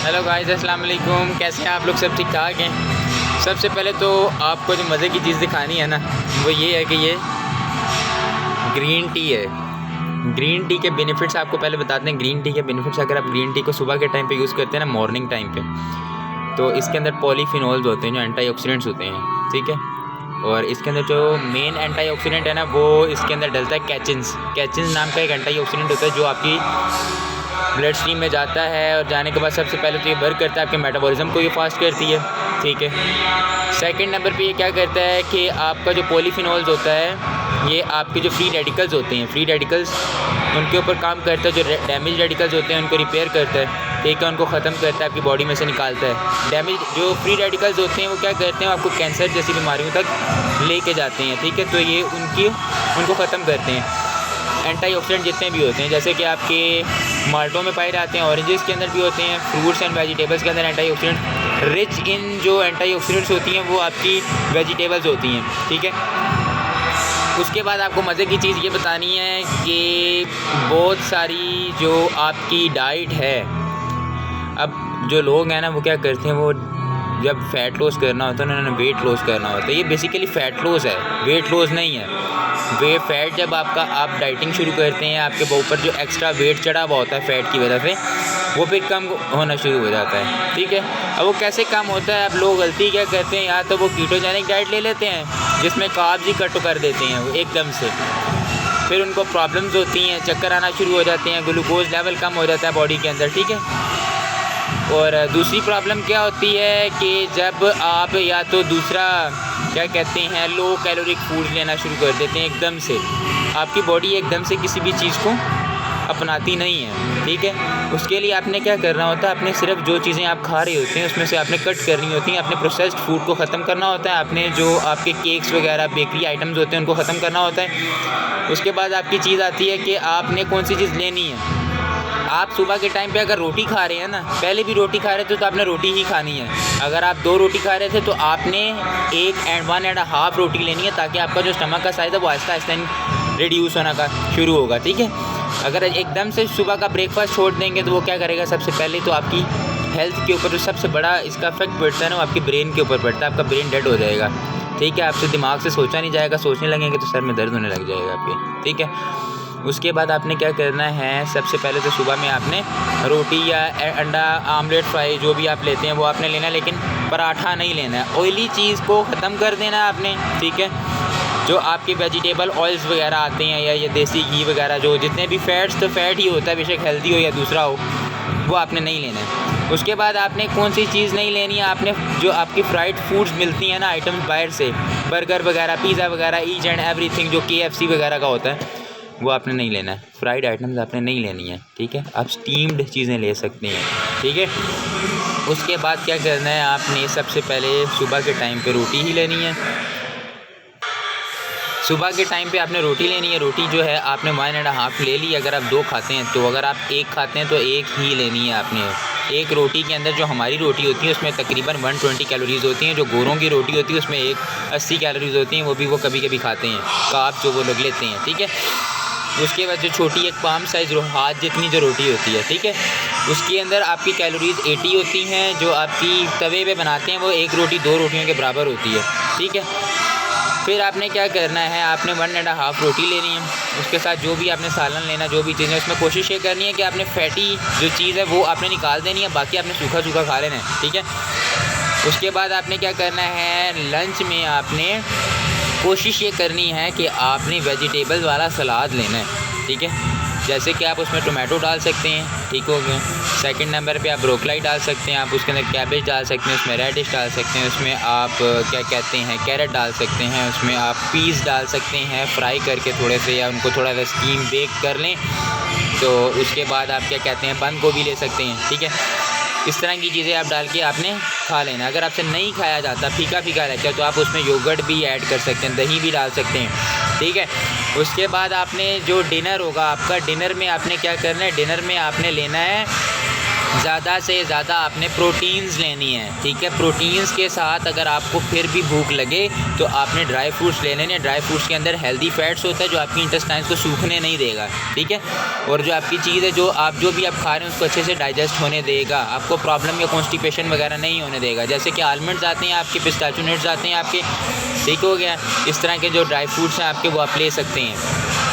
Hello guys, अस्सलाम वालेकुम। कैसे हैं आप लोग? सब ठीक ठाक हैं। सबसे पहले तो आपको जो मज़े की चीज़ दिखानी है ना, वो ये है कि ये ग्रीन टी है। ग्रीन टी के बेनिफिट्स आपको पहले बताते हैं। ग्रीन टी के बेनिफिट्स, अगर आप ग्रीन टी को सुबह के टाइम पे यूज़ करते हैं ना, मॉर्निंग टाइम पे, तो इसके अंदर पॉलीफिनॉल्स होते हैं जो एंटीऑक्सीडेंट्स होते हैं, ठीक है। और इसके अंदर जो मेन एंटीऑक्सीडेंट है ना, वो इसके अंदर डलता है कैचिन्स। कैचिन्स नाम का एक एंटीऑक्सीडेंट होता है जो आपकी ब्लड स्ट्रीम में जाता है, और जाने के बाद सबसे पहले तो ये वर्क करता है आपके मेटाबॉलिज्म को, ये फास्ट करती है, ठीक है। सेकंड नंबर पे ये क्या करता है कि आपका जो पॉलीफिनॉल्स होता है, ये आपके जो फ्री रेडिकल्स होते हैं, फ्री रेडिकल्स उनके ऊपर काम करता है। जो डैमेज रेडिकल्स होते हैं उनको रिपेयर करता है, ठीक है, उनको ख़त्म करता है, आपकी बॉडी में से निकालता है। डैमेज जो फ्री रेडिकल्स होते हैं वो क्या करते हैं, आपको कैंसर जैसी बीमारियों तक लेके जाते हैं, ठीक है। तो ये उनको ख़त्म करते हैं। एंटीऑक्सीडेंट जितने भी होते हैं, जैसे कि आपके माल्टों में पाए जाते हैं, ऑरेंजेस के अंदर भी होते हैं, फ्रूट्स एंड वेजिटेबल्स के अंदर एंटीऑक्सीडेंट रिच इन जो एंटीऑक्सीडेंट्स होती हैं वो आपकी वेजिटेबल्स होती हैं, ठीक है। उसके बाद आपको मज़े की चीज़ ये बतानी है कि बहुत सारी जो आपकी डाइट है, अब जो लोग हैं ना वो क्या करते हैं, वो जब फ़ैट लॉस करना होता है ना, उन्होंने वेट लॉस करना होता है, ये बेसिकली फ़ैट लॉस है, वेट लॉस नहीं है। वे फैट जब आप डाइटिंग शुरू करते हैं, आपके ऊपर जो एक्स्ट्रा वेट चढ़ा हुआ होता है फ़ैट की वजह से, वो फिर कम होना शुरू हो जाता है, ठीक है। अब वो कैसे कम होता है? अब लोग गलती क्या करते हैं, या तो वो कीटोजेनिक डाइट ले लेते हैं जिसमें कार्ब्स ही कट कर देते हैं वो एकदम से, फिर उनको प्रॉब्लम्स होती हैं, चक्कर आना शुरू हो जाते हैं, ग्लूकोज लेवल कम हो जाता है बॉडी के अंदर, ठीक है। और दूसरी प्रॉब्लम क्या होती है कि जब आप या तो दूसरा क्या कहते हैं, लो कैलोरिक फूड लेना शुरू कर देते हैं एकदम से, आपकी बॉडी एकदम से किसी भी चीज़ को अपनाती नहीं है, ठीक है। उसके लिए आपने क्या करना होता है, आपने सिर्फ जो चीज़ें आप खा रहे होते हैं उसमें से आपने कट करनी होती हैं, अपने प्रोसेस्ड फूड को ख़त्म करना होता है, आपने जो आपके केक्स वगैरह बेकरी आइटम्स होते हैं उनको ख़त्म करना होता है। उसके बाद आपकी चीज़ आती है कि आपने कौन सी चीज़ लेनी है। आप सुबह के टाइम पे अगर रोटी खा रहे हैं ना, पहले भी रोटी खा रहे थे तो आपने रोटी ही खानी है। अगर आप 2 रोटी खा रहे थे तो आपने 1.5 रोटी लेनी है, ताकि आपका जो स्टमक का साइज़ है वो आहिस्ता आहिस्ता रिड्यूस होना का शुरू होगा, ठीक है। अगर एकदम से सुबह का ब्रेकफास्ट छोड़ देंगे तो वो क्या करेगा, सबसे पहले तो आपकी हेल्थ के ऊपर जो सबसे बड़ा इसका इफेक्ट पड़ता है ना, वो आपके ब्रेन के ऊपर पड़ता है। आपका ब्रेन डेड हो जाएगा, ठीक है। आपसे दिमाग से सोचा नहीं जाएगा, सोचने लगेंगे तो सर में दर्द होने लग जाएगा आपके, ठीक है। उसके बाद आपने क्या करना है, सबसे पहले तो सुबह में आपने रोटी या अंडा आमलेट फ्राई जो भी आप लेते हैं वो आपने लेना है, लेकिन पराठा नहीं लेना है। ऑयली चीज़ को ख़त्म कर देना है आपने, ठीक है। जो आपके वेजिटेबल ऑयल्स वगैरह आते हैं या ये देसी घी वगैरह, जो जितने भी फ़ैट्स, तो फ़ैट ही होता है, बेशक हेल्दी हो या दूसरा हो, वो आपने नहीं लेना है। उसके बाद आपने कौन सी चीज़ नहीं लेनी है, आपने जो आपकी फ्राइड फूड्स मिलती हैं ना, आइटम्स बाहर से, बर्गर वगैरह, पिज़्ज़ा वगैरह, ईच एंड एवरीथिंग जो KFC वगैरह का होता है, वो आपने नहीं लेना है। फ्राइड आइटम्स आपने नहीं लेनी है, ठीक है। आप स्टीम्ड चीज़ें ले सकते हैं, ठीक है। उसके बाद क्या करना है, आपने सबसे पहले सुबह के टाइम पे रोटी ही लेनी है। सुबह के टाइम पे आपने रोटी लेनी है। रोटी जो है आपने 1.5 ले ली। अगर आप 2 खाते हैं तो, अगर आप 1 खाते हैं तो 1 ही लेनी है आपने। एक रोटी के अंदर जो हमारी रोटी होती है उसमें तकरीबन 120 कैलोरीज़ होती हैं। जो गोरों की रोटी होती है उसमें 80 कैलोरीज़ होती हैं, वो भी वो कभी कभी खाते हैं, कार्ब्स जो वो लोग लेते हैं, ठीक है। उसके बाद जो छोटी एक पाम साइज़ हाथ जितनी जो रोटी होती है, ठीक है, उसके अंदर आपकी कैलोरीज़ 80 होती हैं। जो आपकी तवे पे बनाते हैं वो 1 रोटी 2 रोटियों के बराबर होती है, ठीक है। फिर आपने क्या करना है, आपने 1.5 रोटी लेनी है। उसके साथ जो भी आपने सालन लेना, जो भी चीज़ें, उसमें कोशिश ये करनी है कि आपने फैटी जो चीज़ है वो आपने निकाल देनी है, बाकी आपने सूखा सूखा खा लेना है, ठीक है। उसके बाद आपने क्या करना है, लंच में आपने कोशिश ये करनी है कि आपने वेजिटेबल्स वाला सलाद लेना है, ठीक है। जैसे कि आप उसमें टोमेटो डाल सकते हैं, ठीक हो गया। सेकंड नंबर पे आप ब्रोकली डाल सकते हैं, आप उसके अंदर कैबेज डाल सकते हैं, उसमें रेडिश डाल सकते हैं, उसमें आप क्या कहते हैं कैरेट डाल सकते हैं, उसमें आप पीस डाल सकते हैं फ्राई करके थोड़े से, या उनको थोड़ा सा स्टीम बेक कर लें। तो उसके बाद आप क्या कहते हैं बंद गोभी ले सकते हैं, ठीक है। इस तरह की चीज़ें आप डाल के आपने खा लेना। अगर आपसे नहीं खाया जाता, फीका फीका रहता है, तो आप उसमें योगर्ट भी ऐड कर सकते हैं, दही भी डाल सकते हैं, ठीक है। उसके बाद आपने जो डिनर होगा आपका, डिनर में आपने क्या करना है, डिनर में आपने लेना है ज़्यादा से ज़्यादा आपने प्रोटीन्स लेनी है, ठीक है। प्रोटीन्स के साथ अगर आपको फिर भी भूख लगे तो आपने ड्राई फ्रूट्स ले लेने। ड्राई फ्रूट्स के अंदर हेल्दी फैट्स होता है जो आपकी इंटेस्टाइन्स को सूखने नहीं देगा, ठीक है। और जो आपकी चीज़ है जो भी आप खा रहे हैं उसको अच्छे से डाइजेस्ट होने देगा, आपको प्रॉब्लम या कॉन्स्टिपेशन वगैरह नहीं होने देगा। जैसे कि आलमंड्स आते हैं आपके, पिस्ताचियो नट्स आते हैं आपके, ठीक हो गया। इस तरह के जो ड्राई फ्रूट्स हैं आपके वो आप ले सकते हैं।